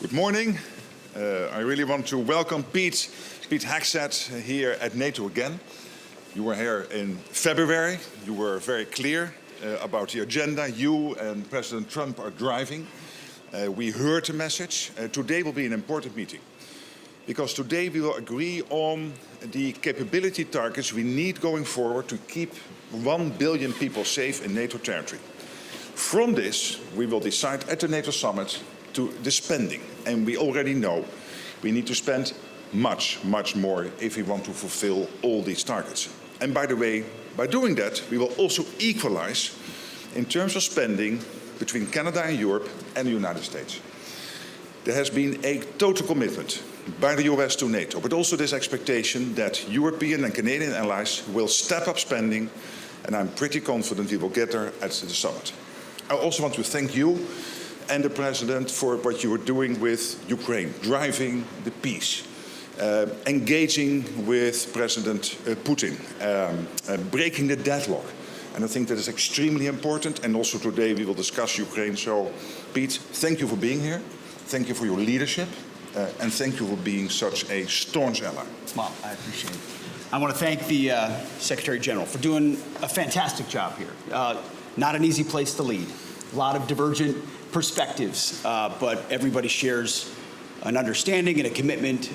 Good morning. I really want to welcome Pete Hegseth here at NATO again. You were here in February. You were very clear about the agenda you and President Trump are driving. We heard the message. Today will be an important meeting because today we will agree on the capability targets we need going forward to keep 1 billion people safe in NATO territory. From this, we will decide at the NATO summit to the spending. And we already know we need to spend much, much more if we want to fulfill all these targets. And by the way, by doing that, we will also equalize in terms of spending between Canada and Europe and the United States. There has been a total commitment by the US to NATO, but also this expectation that European and Canadian allies will step up spending, and I'm pretty confident we will get there at the summit. I also want to thank you and the President for what you are doing with Ukraine, driving the peace, engaging with President Putin, breaking the deadlock. And I think that is extremely important. And also today we will discuss Ukraine. So, Pete, thank you for being here. Thank you for your leadership. And thank you for being such a staunch ally. Well, I appreciate it. I want to thank the Secretary General for doing a fantastic job here. Not an easy place to lead. A lot of divergent perspectives, but everybody shares an understanding and a commitment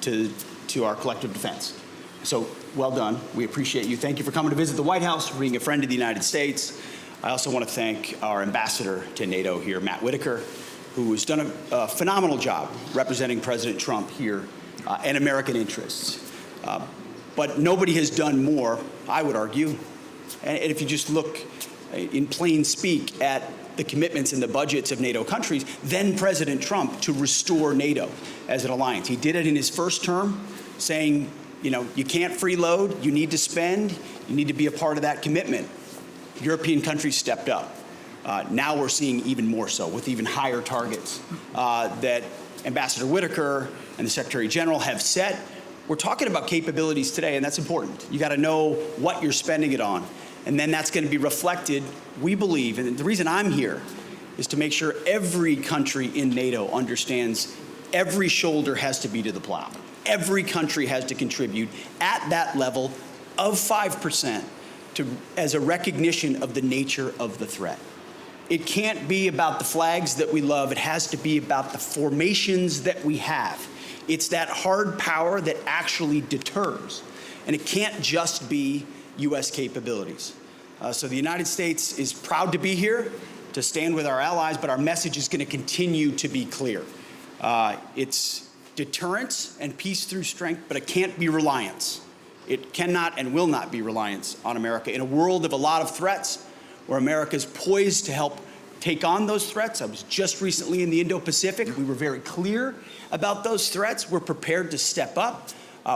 to our collective defense. So well done. We appreciate you. Thank you for coming to visit the White House, for being a friend of the United States. I also want to thank our ambassador to NATO here, Matt Whitaker, who has done a phenomenal job representing President Trump here and American interests. But nobody has done more, I would argue. And if you just look in plain speak at the commitments and the budgets of NATO countries, then President Trump, to restore NATO as an alliance. He did it in his first term, saying, you know, you can't freeload, you need to spend, you need to be a part of that commitment. European countries stepped up. Now we're seeing even more so, with even higher targets that Ambassador Whitaker and the Secretary General have set. We're talking about capabilities today, and that's important. You got to know what you're spending it on. And then that's going to be reflected, we believe, and the reason I'm here is to make sure every country in NATO understands every shoulder has to be to the plow. Every country has to contribute at that level of 5% as a recognition of the nature of the threat. It can't be about the flags that we love. It has to be about the formations that we have. It's that hard power that actually deters. And it can't just be U.S. capabilities. So the United States is proud to be here, to stand with our allies, but our message is going to continue to be clear. It's deterrence and peace through strength, but it can't be reliance. It cannot and will not be reliance on America. In a world of a lot of threats, where America is poised to help take on those threats. I was just recently in the Indo-Pacific. We were very clear about those threats. We're prepared to step up.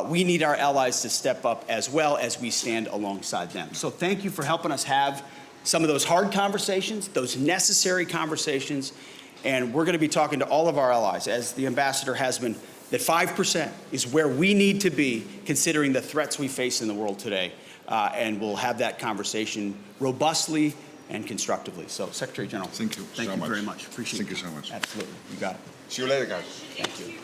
We need our allies to step up as well as we stand alongside them. So thank you for helping us have some of those hard conversations, those necessary conversations. And we're going to be talking to all of our allies, as the ambassador has been, that 5% is where we need to be considering the threats we face in the world today. And we'll have that conversation robustly and constructively. So, Secretary General, thank you very much. Appreciate it. Thank you so much. Absolutely. You got it. See you later, guys. Thank you.